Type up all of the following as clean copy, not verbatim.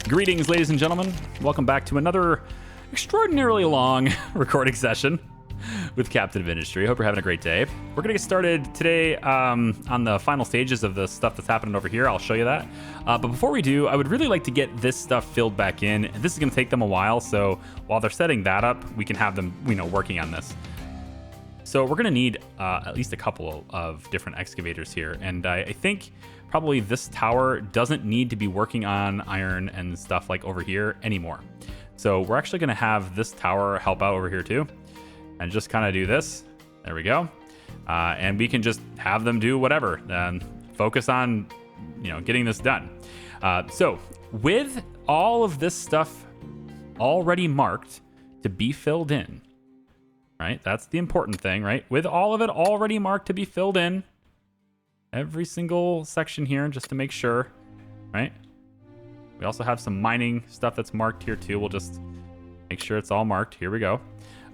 Greetings, ladies and gentlemen. Welcome back to another extraordinarily long recording session with Captain of Industry. Hope you're having a great day. We're going to get started today on the final stages of the stuff that's happening over here. I'll show you that. But before we do, I would really like to get this stuff filled back in. This is going to take them a while, so while they're setting that up, we can have them, working on this. So we're going to need at least a couple of different excavators here, and I think probably this tower doesn't need to be working on iron and stuff like over here anymore. So we're actually going to have this tower help out over here too, and just kind of do this. There we go. And we can just have them do whatever, focus on, getting this done. So with all of this stuff already marked to be filled in, right? That's the important thing, right? With all of it already marked to be filled in, every single section here, just to make sure, right? We also have some mining stuff that's marked here too. We'll just make sure it's all marked. Here we go.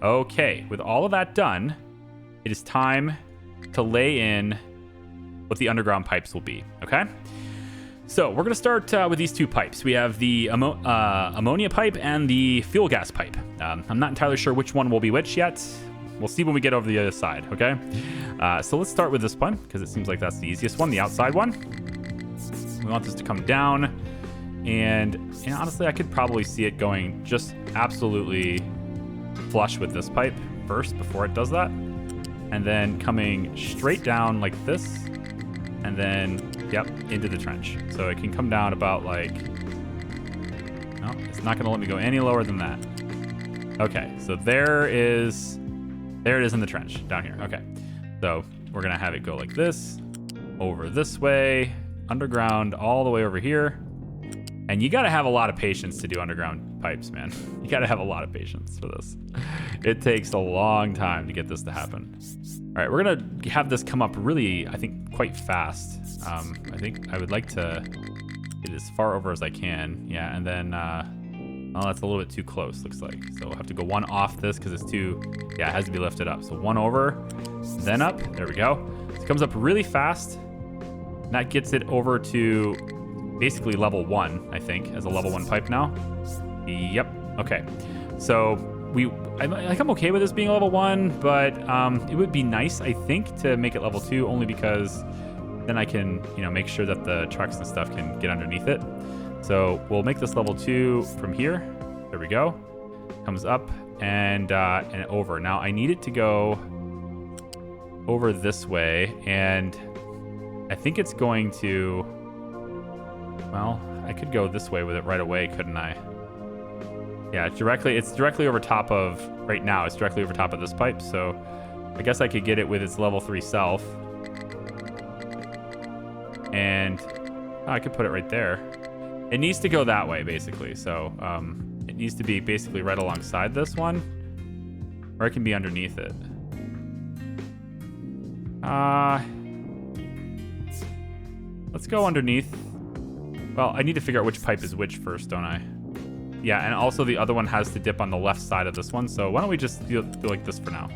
Okay, with all of that done, it is time to lay in what the underground pipes will be, okay? So we're gonna start with these two pipes. We have the ammonia pipe and the fuel gas pipe. I'm not entirely sure which one will be which yet. We'll see when we get over the other side, okay? So let's start with this one, because it seems like that's the easiest one, the outside one. We want this to come down, and honestly, I could probably see it going just absolutely flush with this pipe first before it does that. And then coming straight down like this, and then, yep, into the trench. So it can come down about like, no, it's not gonna let me go any lower than that. Okay, so there it is in the trench down here. Okay, so we're gonna have it go like this, over this way, underground, all the way over here. And you gotta have a lot of patience to do underground pipes, man. You gotta have a lot of patience for this. It takes a long time to get this to happen. All right, we're gonna have this come up really, I think, quite fast. I think I would like to get as far over as I can. Yeah, and then, oh, that's a little bit too close, looks like. So we'll have to go one off this because it's too, yeah, it has to be lifted up. So one over, then up, there we go. So it comes up really fast. And that gets it over to basically level 1, I think, as a level 1 pipe now. Yep, okay. So I'm okay with this being level 1, but it would be nice, I think, to make it level 2, only because then I can, make sure that the trucks and stuff can get underneath it. So we'll make this level 2 from here. There we go. Comes up and over. Now I need it to go over this way, and I think it's going to, well, I could go this way with it right away, couldn't I? Yeah, it's directly over top of, right now, it's directly over top of this pipe, so I guess I could get it with its level 3 self. And I could put it right there. It needs to go that way, basically, so it needs to be basically right alongside this one, or it can be underneath it. Let's go underneath. Well, I need to figure out which pipe is which first, don't I? Yeah, and also the other one has to dip on the left side of this one, so why don't we just do like this for now?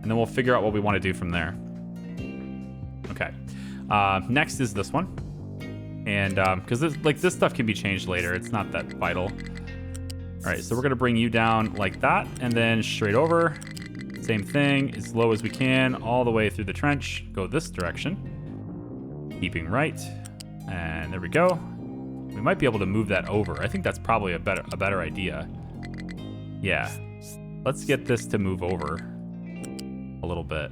And then we'll figure out what we want to do from there. Okay. Next is this one. And because this stuff can be changed later. It's not that vital. All right, so we're going to bring you down like that, and then straight over. Same thing, as low as we can, all the way through the trench. Go this direction. Keeping right. And there we go. We might be able to move that over. I think that's probably a better idea. Yeah. Let's get this to move over a little bit.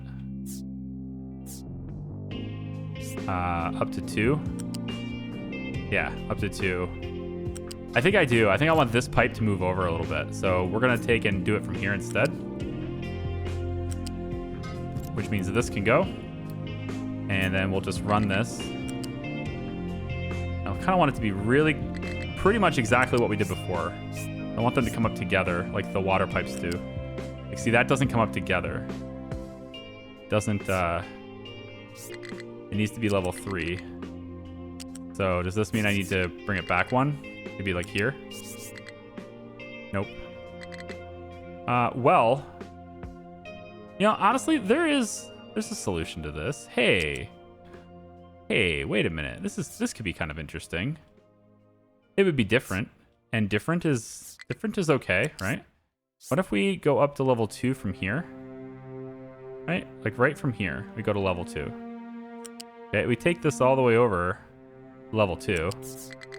Up to 2. Yeah, up to 2. I think I do. I think I want this pipe to move over a little bit. So we're going to take and do it from here instead. Which means that this can go. And then we'll just run this. I kind of want it to be really pretty much exactly what we did before. I want them to come up together like the water pipes do. Like, see, that doesn't come up together. Doesn't, it needs to be level 3. So does this mean I need to bring it back one? Maybe like here? Nope. Well, honestly, there's a solution to this. Hey, wait a minute. This could be kind of interesting. It would be different. And different is okay, right? What if we go up to level 2 from here? Right? Like right from here, we go to level 2. Okay, we take this all the way over level 2.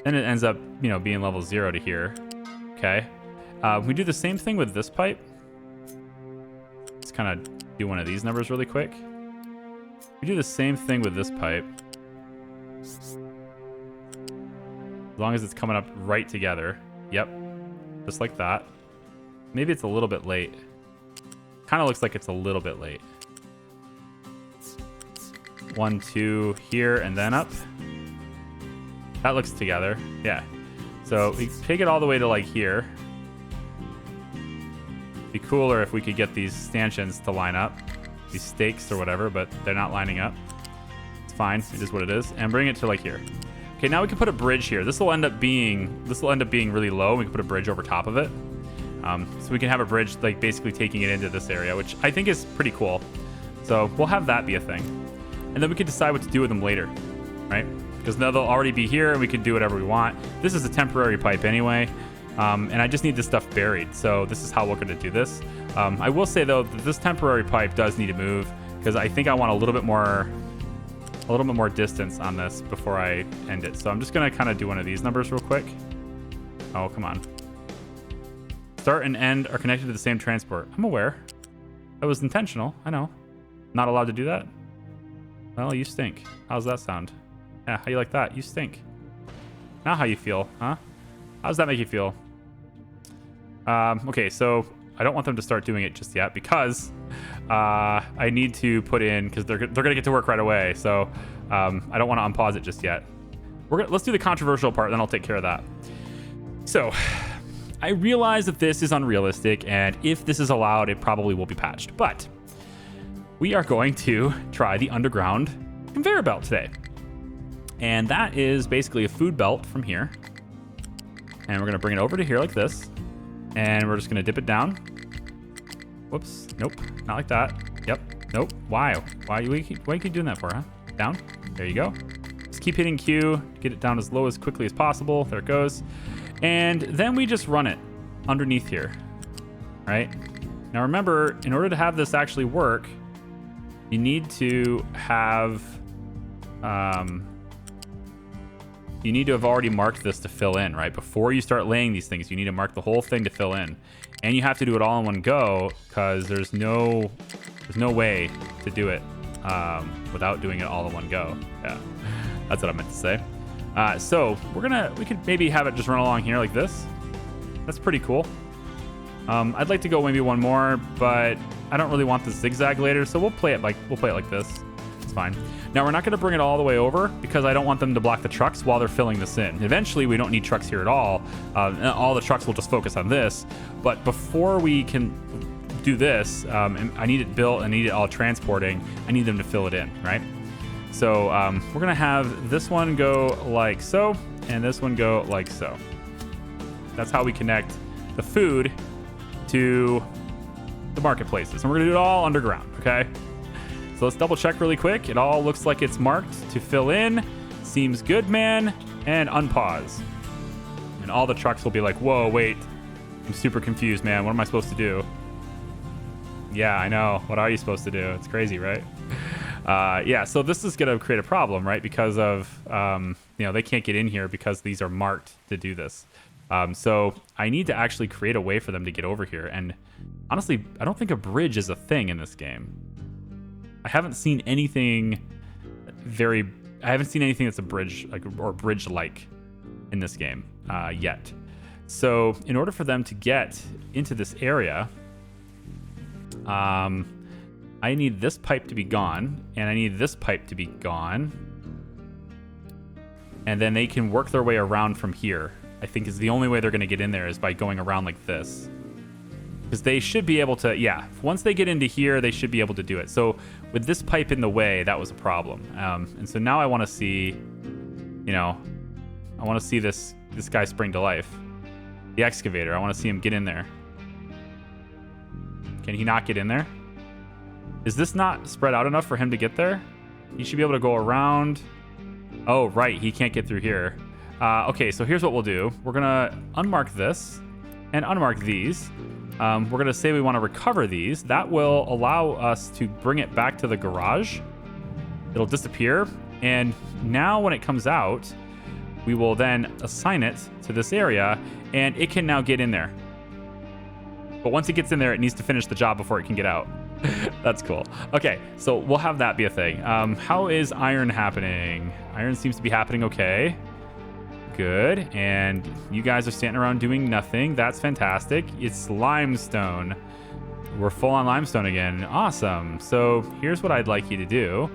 Then it ends up, you know, being level 0 to here. Okay. We do the same thing with this pipe. Let's kind of do one of these numbers really quick. We do the same thing with this pipe. As long as it's coming up right together. Yep. Just like that. Maybe it's a little bit late. Kind of looks like it's a little bit late. 1, 2 here and then up. That looks together. Yeah. So we take it all the way to like here. Be cooler if we could get these stanchions to line up. These stakes or whatever, but they're not lining up. It's fine. It is what it is. And bring it to like here. Okay, now we can put a bridge here. This will end up being really low. We can put a bridge over top of it. So we can have a bridge like basically taking it into this area, which I think is pretty cool. So we'll have that be a thing. And then we can decide what to do with them later, right? Because now they'll already be here and we can do whatever we want. This is a temporary pipe anyway. And I just need this stuff buried. So this is how we're going to do this. I will say though, that this temporary pipe does need to move because I think I want a little bit more distance on this before I end it. So I'm just going to kind of do one of these numbers real quick. Oh, come on. Start and end are connected to the same transport. I'm aware. That was intentional. I know. Not allowed to do that? Well, you stink. How's that sound? Yeah, how you like that? You stink. Now how you feel, huh? How does that make you feel? Okay, so I don't want them to start doing it just yet because I need to put in, because they're gonna get to work right away. So I don't want to unpause it just yet. Let's do the controversial part, then I'll take care of that. So I realize that this is unrealistic, and if this is allowed, it probably will be patched. But we are going to try the underground conveyor belt today. And that is basically a food belt from here. And we're going to bring it over to here like this. And we're just going to dip it down. Whoops. Nope. Not like that. Yep. Nope. Why? Why you keep doing that for, huh? Down. There you go. Just keep hitting Q. Get it down as low as quickly as possible. There it goes. And then we just run it underneath here. Right? Now remember, in order to have this actually work, you need to have... you need to have already marked this to fill in, right? Before you start laying these things, you need to mark the whole thing to fill in. And you have to do it all in one go because there's no way to do it without doing it all in one go. Yeah, that's what I meant to say. So we could maybe have it just run along here like this. That's pretty cool. I'd like to go maybe one more, but I don't really want the zigzag later, so we'll play it like this. It's fine. Now we're not going to bring it all the way over because I don't want them to block the trucks while they're filling this in. Eventually, we don't need trucks here at all. All the trucks will just focus on this. But before we can do this, and I need it built, I need it all transporting, I need them to fill it in, right? So we're going to have this one go like so, and this one go like so. That's how we connect the food to the marketplaces. And we're going to do it all underground, okay? So let's double check really quick. It all looks like it's marked to fill in. Seems good, man. And unpause. And all the trucks will be like, whoa, wait. I'm super confused, man. What am I supposed to do? Yeah, I know. What are you supposed to do? It's crazy, right? Yeah, so this is going to create a problem, right? Because of, they can't get in here because these are marked to do this. So I need to actually create a way for them to get over here. And honestly, I don't think a bridge is a thing in this game. I haven't seen anything that's a bridge or bridge-like in this game yet. So in order for them to get into this area, I need this pipe to be gone, and I need this pipe to be gone. And then they can work their way around from here. I think is the only way they're going to get in there is by going around like this. Because they should be able to, once they get into here, they should be able to do it. So with this pipe in the way, that was a problem. And so now I want to see, this guy spring to life. The excavator, I want to see him get in there. Can he not get in there? Is this not spread out enough for him to get there? He should be able to go around. Oh, right, he can't get through here. Okay, so here's what we'll do. We're gonna unmark this and unmark these. We're gonna say we want to recover these. That will allow us to bring it back to the garage. It'll disappear, and now when it comes out, we will then assign it to this area, and it can now get in there. But once it gets in there, it needs to finish the job before it can get out. That's cool. Okay, so we'll have that be a thing. How is iron happening? Iron seems to be happening okay. Good. And you guys are standing around doing nothing. That's fantastic. It's limestone. We're full on limestone again. Awesome. So here's what I'd like you to do.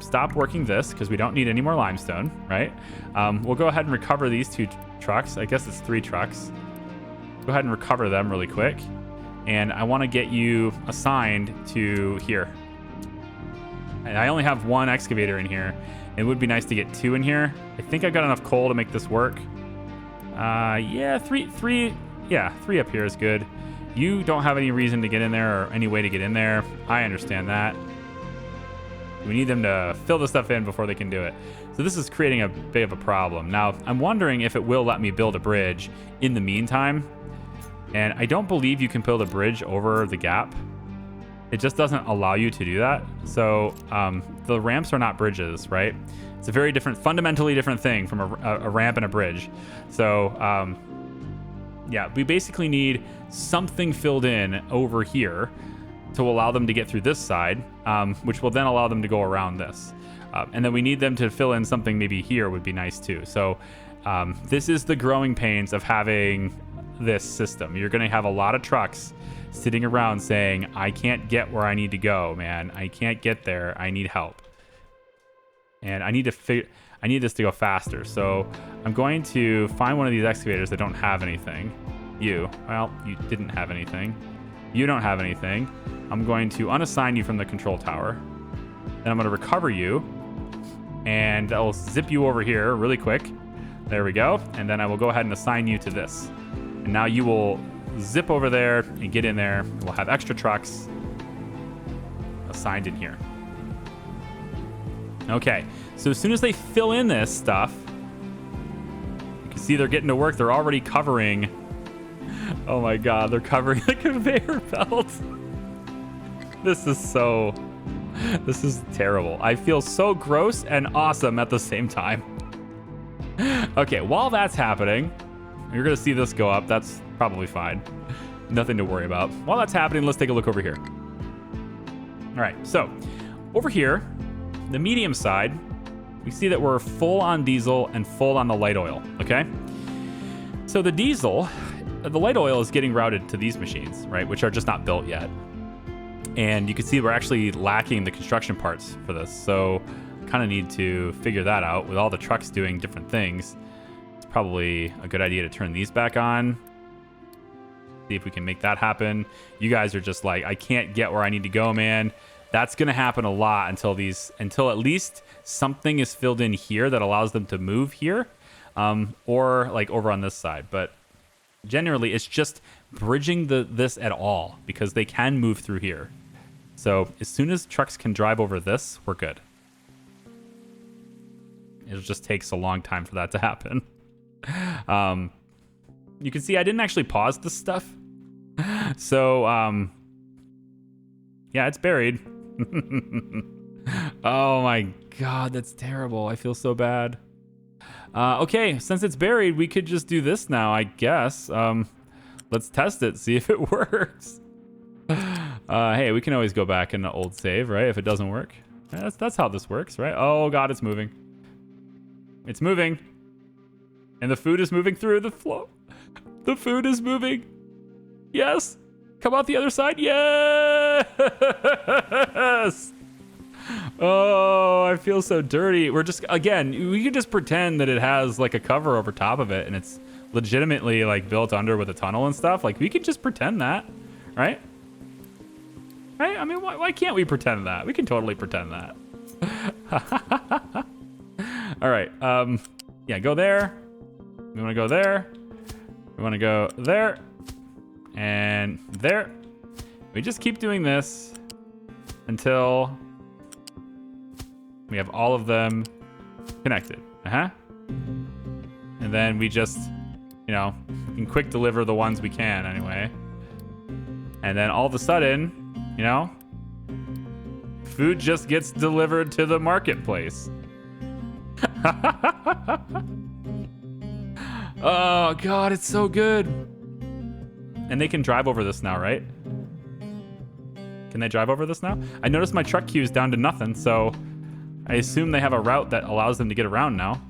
Stop working this because we don't need any more limestone, right? We'll go ahead and recover these two trucks. I guess it's 3 trucks. Go ahead and recover them really quick. And I want to get you assigned to here. And I only have 1 excavator in here. It would be nice to get 2 in here. I think I've got enough coal to make this work. Yeah, 3 up here is good. You don't have any reason to get in there or any way to get in there. I understand that. We need them to fill the stuff in before they can do it. So this is creating a bit of a problem. Now, I'm wondering if it will let me build a bridge in the meantime. And I don't believe you can build a bridge over the gap. It just doesn't allow you to do that. So the ramps are not bridges, right? It's a very different, fundamentally different thing from a ramp and a bridge. So yeah, we basically need something filled in over here to allow them to get through this side, which will then allow them to go around this. And then we need them to fill in something maybe here would be nice too. So this is the growing pains of having this system. You're going to have a lot of trucks sitting around saying, I can't get where I need to go, man. I can't get there. I need help. And I need this to go faster. So I'm going to find one of these excavators that don't have anything. You didn't have anything. You don't have anything. I'm going to unassign you from the control tower. Then I'm going to recover you. And I'll zip you over here really quick. There we go. And then I will go ahead and assign you to this. And now you will zip over there and get in there. We'll have extra trucks assigned in here. Okay, so as soon as they fill in this stuff, you can see they're getting to work. They're already covering. Oh my God, they're covering the conveyor belt. This is terrible. I feel so gross and awesome at the same time. Okay, while that's happening, you're going to see this go up. That's probably fine. Nothing to worry about. While that's happening, let's take a look over here. All right, so over here, the medium side, we see that we're full on diesel and full on the light oil, okay? So the diesel, the light oil is getting routed to these machines, right, which are just not built yet. And you can see we're actually lacking the construction parts for this. So kind of need to figure that out with all the trucks doing different things. Probably a good idea to turn these back on. See if we can make that happen. You guys are just like, I can't get where I need to go, man. That's going to happen a lot until at least something is filled in here that allows them to move here, or like over on this side. But generally, it's just bridging this at all because they can move through here. So as soon as trucks can drive over this, we're good. It just takes a long time for that to happen. You can see I didn't actually pause this stuff. So, yeah, it's buried. Oh my God, that's terrible. I feel so bad. Okay, since it's buried, we could just do this now, I guess. Let's test it, see if it works. Hey, we can always go back in the old save, right? If it doesn't work. That's how this works, right? Oh God, it's moving. It's moving. And the food is moving through the flow. The food is moving. Yes. Come out the other side. Yes. Oh, I feel so dirty. We're just, again, we could just pretend that it has like a cover over top of it and it's legitimately like built under with a tunnel and stuff. Like we could just pretend that, right? Right? I mean, why can't we pretend that? We can totally pretend that. All right. Yeah, go there. We want to go there. We want to go there. And there. We just keep doing this until we have all of them connected. And then we just, you know, can quick deliver the ones we can anyway. And then all of a sudden, you know, food just gets delivered to the marketplace. Oh, God, it's so good. And they can drive over this now, right? Can they drive over this now? I noticed my truck queue is down to nothing, so I assume they have a route that allows them to get around now.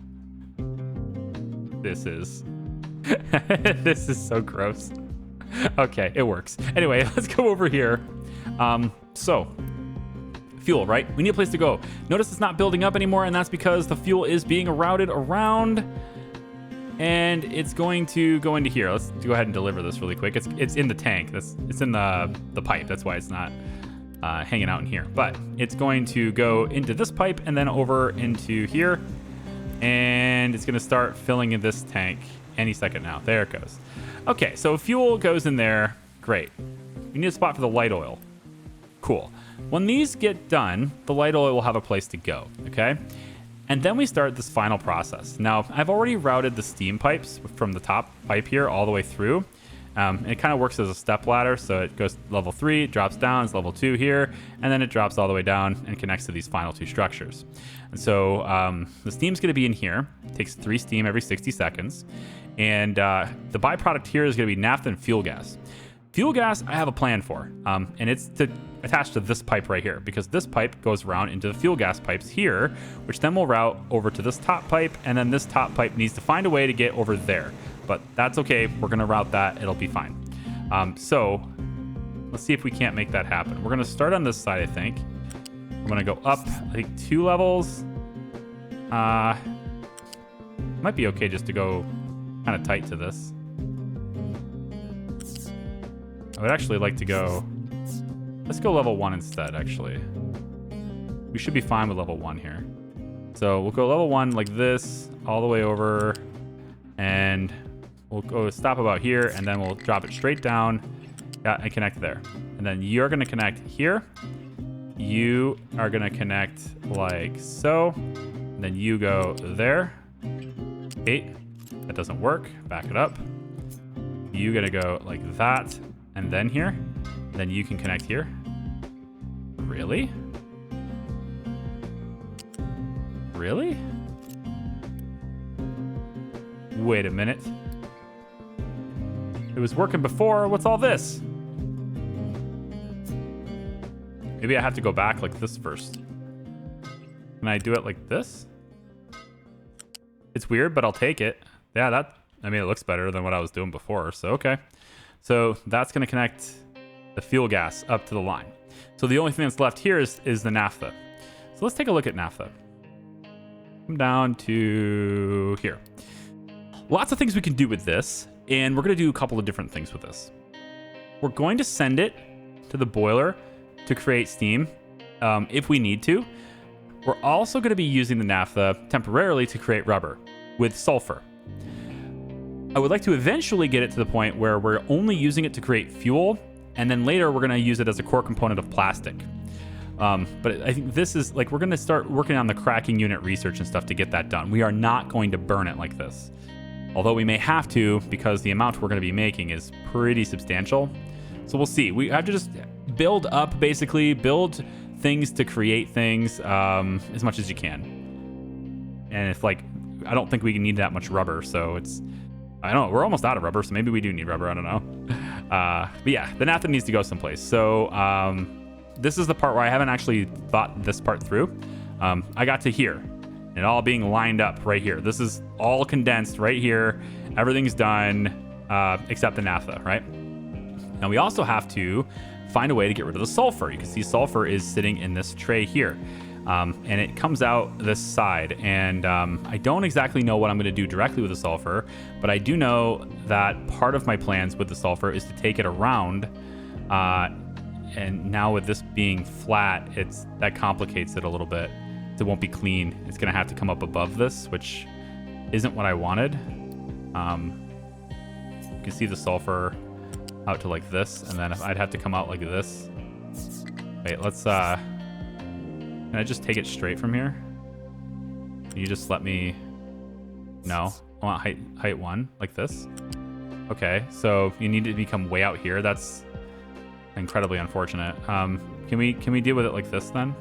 This is... this is so gross. Okay, it works. Anyway, let's go over here. So, fuel, right? We need a place to go. Notice it's not building up anymore, and that's because the fuel is being routed around. And it's going to go into here. Let's go ahead and deliver this really quick. It's in the tank. It's in the pipe. That's why it's not hanging out in here. But it's going to go into this pipe and then over into here. And it's going to start filling in this tank any second now. There it goes. Okay, so fuel goes in there. Great. We need a spot for the light oil. Cool. When these get done, the light oil will have a place to go, okay? And then we start this final process. Now, I've already routed the steam pipes from the top pipe here all the way through. It kind of works as a step ladder, so it goes level 3, drops down, it's level 2 here, and then it drops all the way down and connects to these final 2 structures. And so the steam's going to be in here. It takes 3 steam every 60 seconds. And the byproduct here is going to be naphtha and fuel gas. Fuel gas, I have a plan for, and it's attached to this pipe right here, because this pipe goes around into the fuel gas pipes here, which then will route over to this top pipe, and then this top pipe needs to find a way to get over there. But that's okay. We're going to route that. It'll be fine. So let's see if we can't make that happen. We're going to start on this side, I think. I'm going to go up, I think, 2 levels. Might be okay just to go kind of tight to this. I would actually like to go... Let's go level 1 instead, actually. We should be fine with level 1 here. So we'll go level 1 like this, all the way over, and we'll go stop about here, and then we'll drop it straight down, and connect there. And then you're going to connect here. You are going to connect like so. And then you go there. 8. That doesn't work. Back it up. You're going to go like that, and then here. Then you can connect here. Really? Really? Wait a minute. It was working before. What's all this? Maybe I have to go back like this first. Can I do it like this? It's weird, but I'll take it. Yeah, I mean, it looks better than what I was doing before, so okay. So that's going to connect the fuel gas up to the line. So the only thing that's left here is the naphtha. So let's take a look at naphtha. Come down to here. Lots of things we can do with this, and we're going to do a couple of different things with this. We're going to send it to the boiler to create steam if we need to. We're also going to be using the naphtha temporarily to create rubber with sulfur. I would like to eventually get it to the point where we're only using it to create fuel, and then later we're going to use it as a core component of plastic. But I think this is like, we're going to start working on the cracking unit research and stuff to get that done. We are not going to burn it like this. Although we may have to, because the amount we're going to be making is pretty substantial. So we'll see. We have to just build up, basically, build things to create things as much as you can. And it's like, I don't think we need that much rubber, so it's... I don't know, we're almost out of rubber, so maybe we do need rubber, I don't know. But yeah, the naphtha needs to go someplace. So this is the part where I haven't actually thought this part through. I got to here, and it all being lined up right here. This is all condensed right here. Everything's done except the naphtha, right? Now we also have to find a way to get rid of the sulfur. You can see sulfur is sitting in this tray here. And it comes out this side, and I don't exactly know what I'm going to do directly with the sulfur, but I do know that part of my plans with the sulfur is to take it around, and now with this being flat, that complicates it a little bit. It won't be clean. It's going to have to come up above this, which isn't what I wanted. You can see the sulfur out to like this, and then I'd have to come out like this. Wait, let's... Can I just take it straight from here? Can you just let me... No? I want height 1, like this. Okay, so you need to become way out here. That's incredibly unfortunate. Can we deal with it like this then?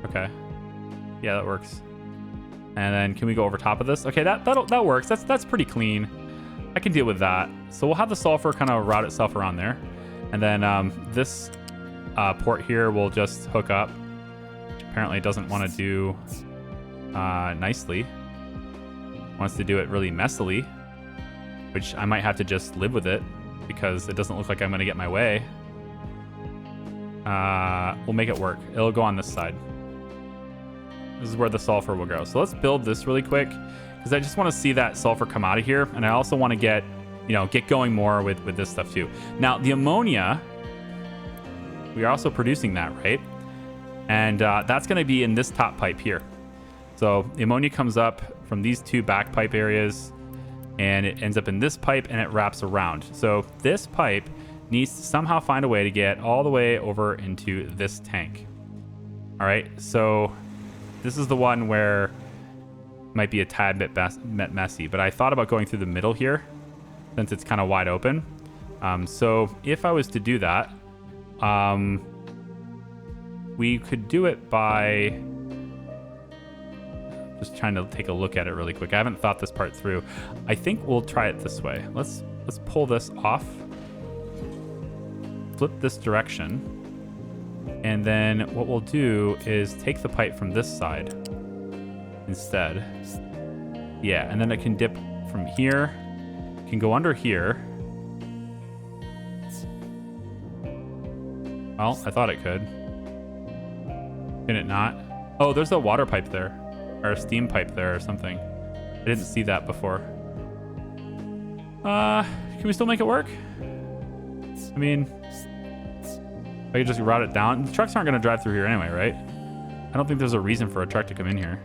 Okay. Yeah, that works. And then can we go over top of this? Okay, that works. That's pretty clean. I can deal with that. So we'll have the sulfur kind of route itself around there. And then this port here will just hook up. Which apparently it doesn't want to do nicely. Wants to do it really messily, which I might have to just live with it because it doesn't look like I'm going to get my way. We'll make it work. It'll go on this side. This is where the sulfur will go. So let's build this really quick because I just want to see that sulfur come out of here. And I also want to get going more with this stuff too. Now, the ammonia, we are also producing that, right? And that's going to be in this top pipe here. So the ammonia comes up from these two back pipe areas and it ends up in this pipe and it wraps around. So this pipe needs to somehow find a way to get all the way over into this tank. All right, so this is the one where it might be a tad bit messy, but I thought about going through the middle here since it's kind of wide open. So if I was to do that, we could do it by just trying to take a look at it really quick. I haven't thought this part through. I think we'll try it this way. Let's pull this off, flip this direction, and then what we'll do is take the pipe from this side instead. Yeah, and then it can dip from here, can go under here. Well, I thought it could. Can it not? Oh, there's a water pipe there. Or a steam pipe there or something. I didn't see that before. Can we still make it work? I mean, I could just route it down. The trucks aren't going to drive through here anyway, right? I don't think there's a reason for a truck to come in here.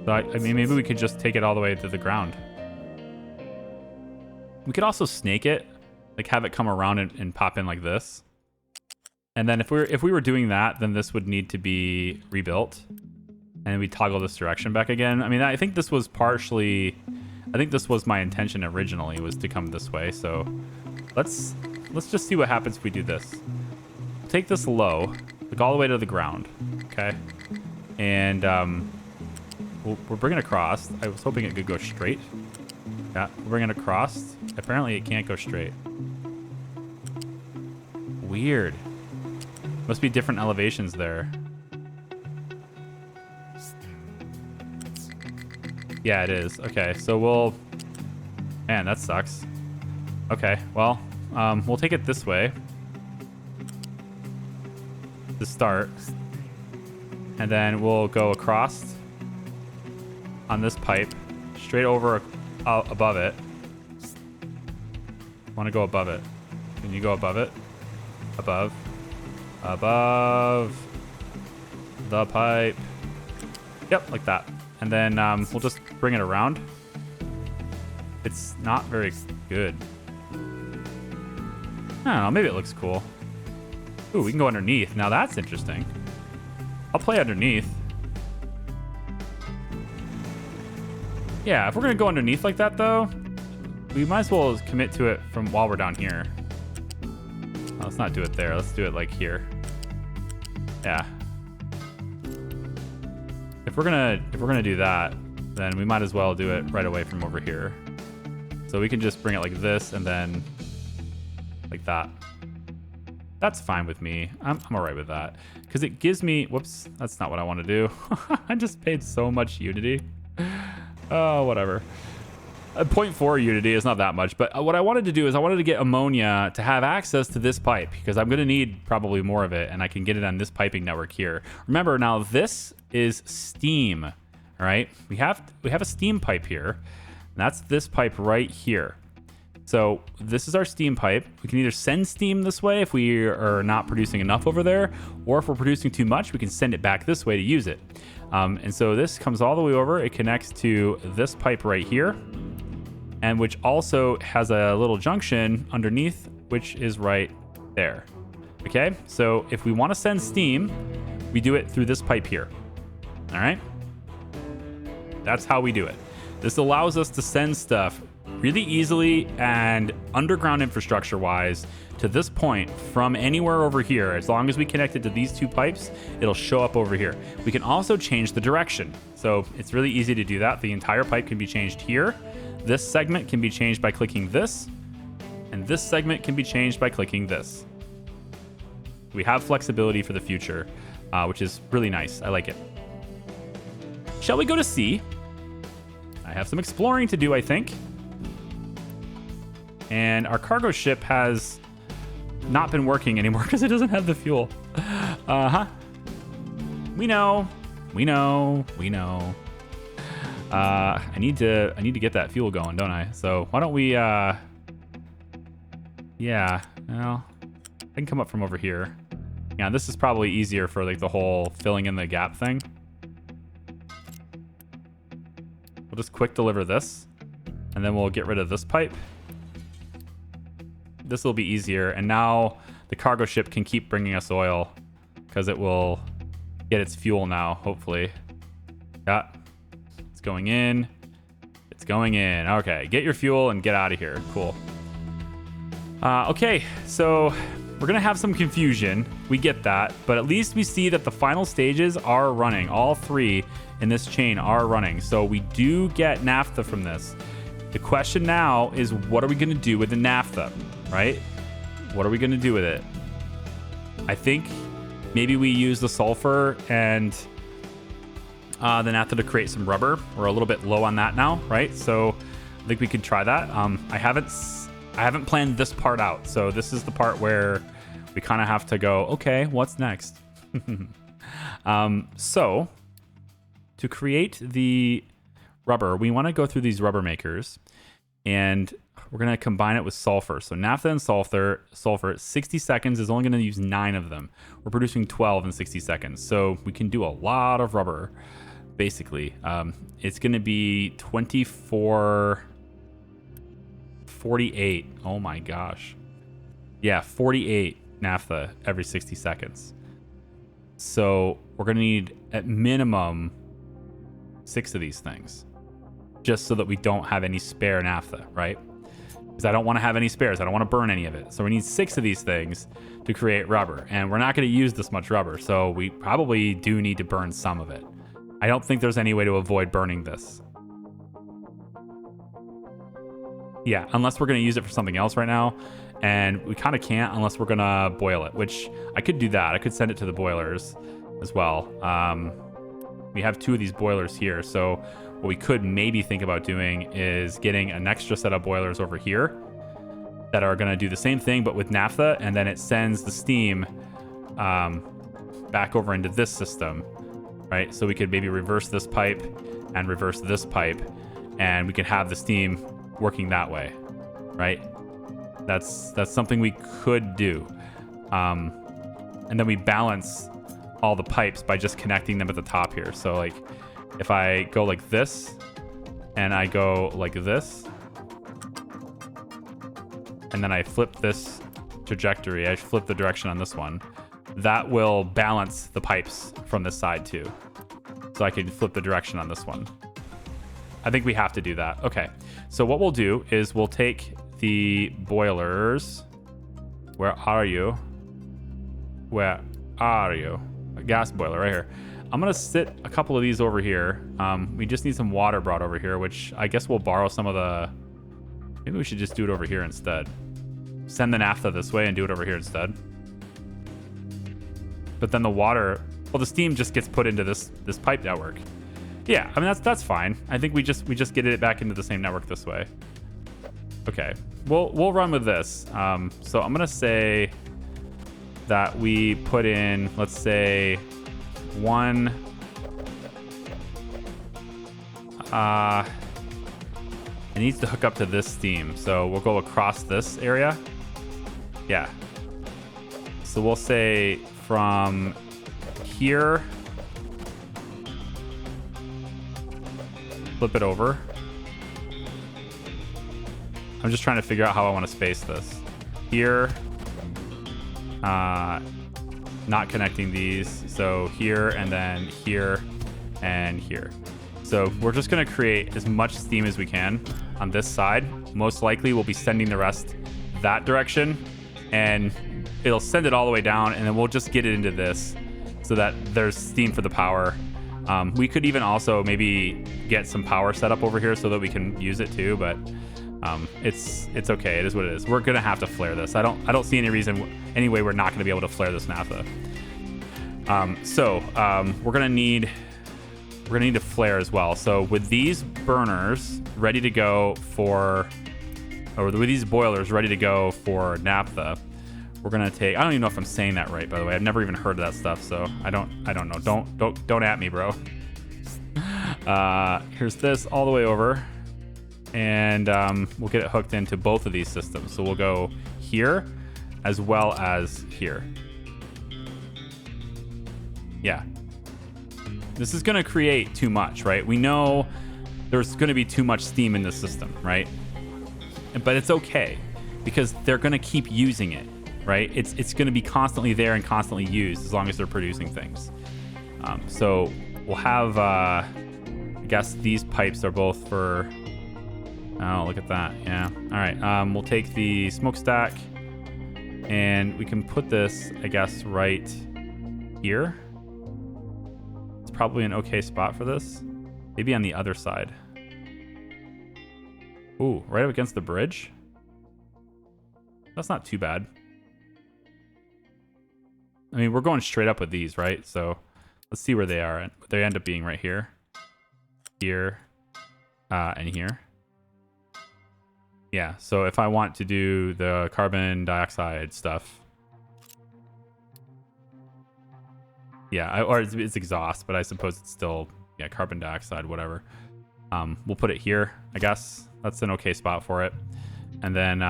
So I mean, maybe we could just take it all the way to the ground. We could also snake it, like have it come around and pop in like this. And then if we were doing that, then this would need to be rebuilt. And we toggle this direction back again. I mean, I think this was my intention originally, was to come this way. So let's just see what happens if we do this. Take this low, like all the way to the ground, okay? And we're bringing it across. I was hoping it could go straight. Yeah, we're bringing it across. Apparently it can't go straight. Weird. Must be different elevations there. Yeah, it is. Okay, so man, that sucks. Okay, well, we'll take it this way to start. And then we'll go across on this pipe, straight over above it. Want to go above it. Can you go above it? Above the pipe. Yep, like that. And then we'll just bring it around. It's not very good. I don't know, maybe it looks cool. Ooh, we can go underneath. Now that's interesting. I'll play underneath. Yeah, if we're gonna go underneath like that though, we might as well commit to it from while we're down here. Let's not do it there. Let's do it like here. Yeah. If we're gonna do that, then we might as well do it right away from over here. So we can just bring it like this and then like that. That's fine with me. I'm all right with that because it gives me. Whoops, that's not what I want to do. I just paid so much Unity. Oh, whatever. 0.4 Unity is not that much, but what I wanted to do is I wanted to get ammonia to have access to this pipe because I'm going to need probably more of it, and I can get it on this piping network here. Remember, now this is steam, all right? We have a steam pipe here, and that's this pipe right here. So this is our steam pipe. We can either send steam this way if we are not producing enough over there, or if we're producing too much, we can send it back this way to use it. And so this comes all the way over. It connects to this pipe right here, and which also has a little junction underneath, which is right there. Okay, so if we want to send steam, we do it through this pipe here. All right, That's how we do it. This allows us to send stuff really easily and underground infrastructure wise to this point from anywhere over here. As long as we connect it to these two pipes, it'll show up over here. We can also change the direction. So it's really easy to do that. The entire pipe can be changed here. This segment can be changed by clicking this, and this segment can be changed by clicking this. We have flexibility for the future, which is really nice. I like it. Shall we go to C? I have some exploring to do, I think. And our cargo ship has not been working anymore because it doesn't have the fuel. We know. I need to get that fuel going, don't I? So why don't we yeah, well, I can come up from over here. Yeah, this is probably easier for like the whole filling in the gap thing. We'll just quick deliver this, and then we'll get rid of this pipe. This will be easier, and now the cargo ship can keep bringing us oil because it will get its fuel now, hopefully. Yeah, it's going in. It's going in. Okay, get your fuel and get out of here. Cool. Okay, so we're going to have some confusion. We get that, but at least we see that the final stages are running. All three in this chain are running, so we do get naphtha from this. The question now is, what are we going to do with the naphtha, right? What are we going to do with it? I think maybe we use the sulfur and the naphtha to create some rubber. We're a little bit low on that now, right? So I think we could try that. I haven't planned this part out, so this is the part where we kind of have to go, okay, what's next? So to create the rubber, we want to go through these rubber makers, and we're going to combine it with sulfur. So naphtha and sulfur, 60 seconds is only going to use 9 of them. We're producing 12 in 60 seconds. So we can do a lot of rubber, basically. It's going to be 48. Oh my gosh. Yeah, 48 naphtha every 60 seconds. So we're going to need at minimum 6 of these things, just so that we don't have any spare naphtha, right? Because I don't want to have any spares. I don't want to burn any of it. So we need 6 of these things to create rubber, and we're not going to use this much rubber, so we probably do need to burn some of it. I don't think there's any way to avoid burning this. Yeah, unless we're going to use it for something else right now, and we kind of can't unless we're going to boil it, which I could do that. I could send it to the boilers as well. We have 2 of these boilers here, so what we could maybe think about doing is getting an extra set of boilers over here that are going to do the same thing but with naphtha, and then it sends the steam back over into this system, right? So we could maybe reverse this pipe and reverse this pipe, and we could have the steam working that way, right? That's something we could do. And then we balance all the pipes by just connecting them at the top here. So like if I go like this and I go like this, and then I flip this trajectory, I flip the direction on this one, that will balance the pipes from this side too. So I can flip the direction on this one. I think we have to do that. Okay, so what we'll do is we'll take the boilers. Where are you? Where are you? A gas boiler right here. I'm gonna sit a couple of these over here. We just need some water brought over here, which I guess we'll borrow some of the... Maybe we should just do it over here instead. Send the naphtha this way and do it over here instead. But then the water... Well, the steam just gets put into this pipe network. Yeah, I mean, that's fine. I think we just get it back into the same network this way. Okay, we'll run with this. So I'm gonna say that we put in, let's say, 1. It needs to hook up to this steam, so we'll go across this area. Yeah. So we'll say from here, flip it over. I'm just trying to figure out how I want to space this. Here, not connecting these. So here, and then here, and here. So we're just going to create as much steam as we can on this side. Most likely we'll be sending the rest that direction, and it'll send it all the way down, and then we'll just get it into this so that there's steam for the power. We could even also maybe get some power set up over here so that we can use it too, but it's okay. It is what it is. We're gonna have to flare this. I don't see any reason anyway we're not gonna be able to flare this naphtha. We're gonna need to flare as well. So with these burners ready to go for, or with these boilers ready to go for naphtha, we're gonna take, I don't even know if I'm saying that right, by the way. I've never even heard of that stuff, so I don't know. Don't at me, bro. Here's this all the way over, and we'll get it hooked into both of these systems. So we'll go here as well as here. Yeah. This is gonna create too much, right? We know there's gonna be too much steam in the system, right? But it's okay because they're gonna keep using it. Right? It's going to be constantly there and constantly used as long as they're producing things. So we'll have, I guess these pipes are both for, oh, look at that. Yeah. All right. We'll take the smokestack and we can put this, I guess, right here. It's probably an okay spot for this. Maybe on the other side. Ooh, right up against the bridge. That's not too bad. I mean, we're going straight up with these, right? So let's see where they are. They end up being right here, here, and here. Yeah, so if I want to do the carbon dioxide stuff, yeah, or it's exhaust, but I suppose it's still, yeah, carbon dioxide, whatever. We'll put it here, I guess. That's an okay spot for it. And then,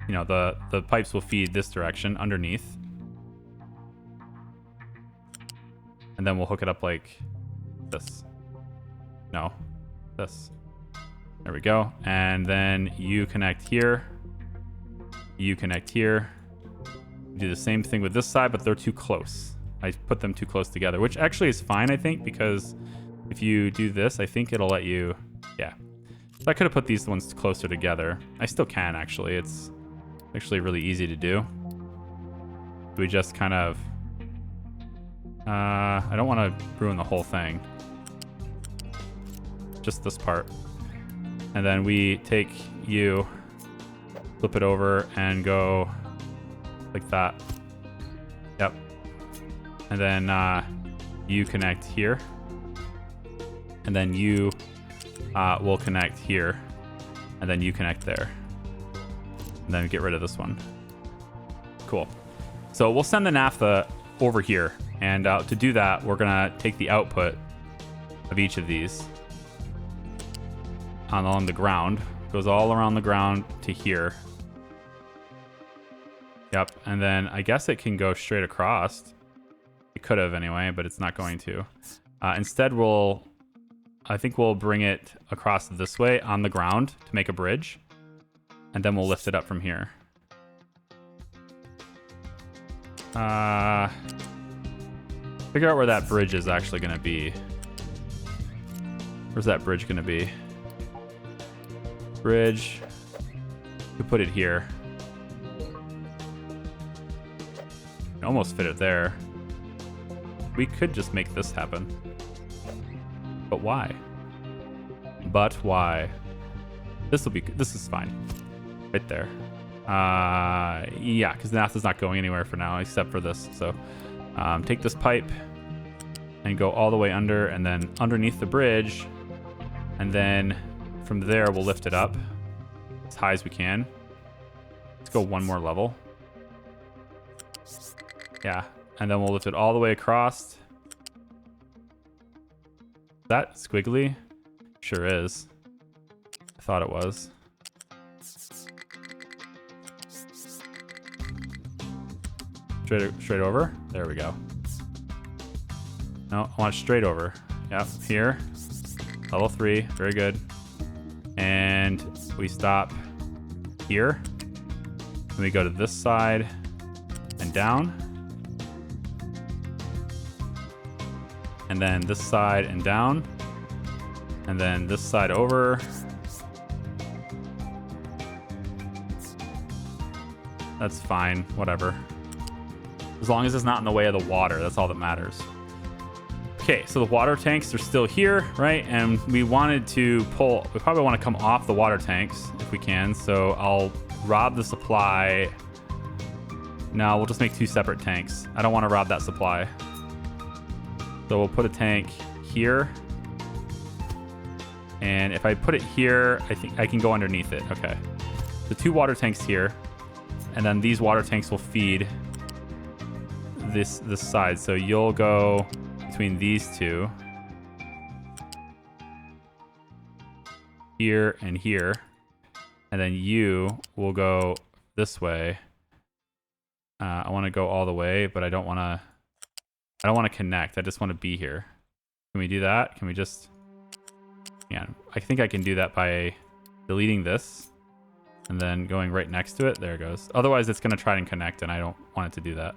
you know, the pipes will feed this direction underneath. And then we'll hook it up like this. No, this. There we go. And then you connect here. You connect here. Do the same thing with this side, but they're too close. I put them too close together, which actually is fine, I think, because if you do this, I think it'll let you, yeah. So I could have put these ones closer together. I still can, actually. It's actually really easy to do. We just kind of, I don't want to ruin the whole thing. Just this part. And then we take you, flip it over, and go like that. Yep. And then you connect here. And then you will connect here. And then you connect there. And then get rid of this one. Cool. So we'll send the naphtha over here. And to do that, we're going to take the output of each of these along the ground. It goes all around the ground to here. Yep. And then I guess it can go straight across. It could have anyway, but it's not going to. Instead, I think we'll bring it across this way on the ground to make a bridge. And then we'll lift it up from here. Figure out where that bridge is actually going to be. Where's that bridge going to be? Bridge. We put it here. Almost fit it there. We could just make this happen. But why? But why? This is fine. Right there. Yeah, because the naphtha's not going anywhere for now except for this. So take this pipe and go all the way under and then underneath the bridge. And then from there, we'll lift it up as high as we can. Let's go one more level. Yeah, and then we'll lift it all the way across. Is that squiggly? Sure is. I thought it was. Straight over. There we go. No, I want it straight over. Yep, here. Level 3. Very good. And we stop here. And we go to this side and down. And then this side and down. And then this side over. That's fine, whatever. As long as it's not in the way of the water, that's all that matters. Okay, so the water tanks are still here, right? And we wanted to pull, we probably want to come off the water tanks if we can. So I'll rob the supply. No, we'll just make 2 separate tanks. I don't want to rob that supply. So we'll put a tank here. And if I put it here, I think I can go underneath it. Okay. The 2 water tanks here. And then these water tanks will feed this side. So you'll go between these 2. Here and here. And then you will go this way. I want to go all the way, but I don't want to connect. I just want to be here. Can we do that? Can we just... Yeah, I think I can do that by deleting this and then going right next to it. There it goes. Otherwise, it's going to try and connect, and I don't want it to do that.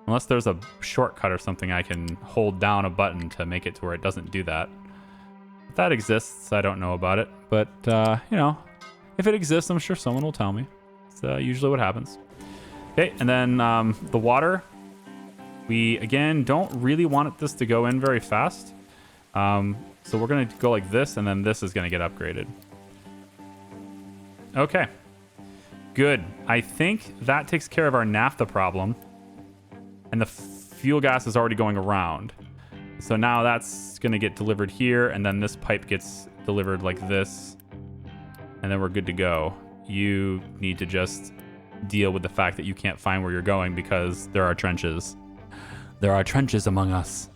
Unless there's a shortcut or something, I can hold down a button to make it to where it doesn't do that. If that exists, I don't know about it. But, you know, if it exists, I'm sure someone will tell me. It's usually what happens. Okay, and then the water. We, again, don't really want this to go in very fast. So we're going to go like this, and then this is going to get upgraded. Okay. Good. I think that takes care of our naphtha problem. And the fuel gas is already going around. So now that's going to get delivered here, and then this pipe gets delivered like this. And then we're good to go. You need to just deal with the fact that you can't find where you're going because there are trenches. There are trenches among us.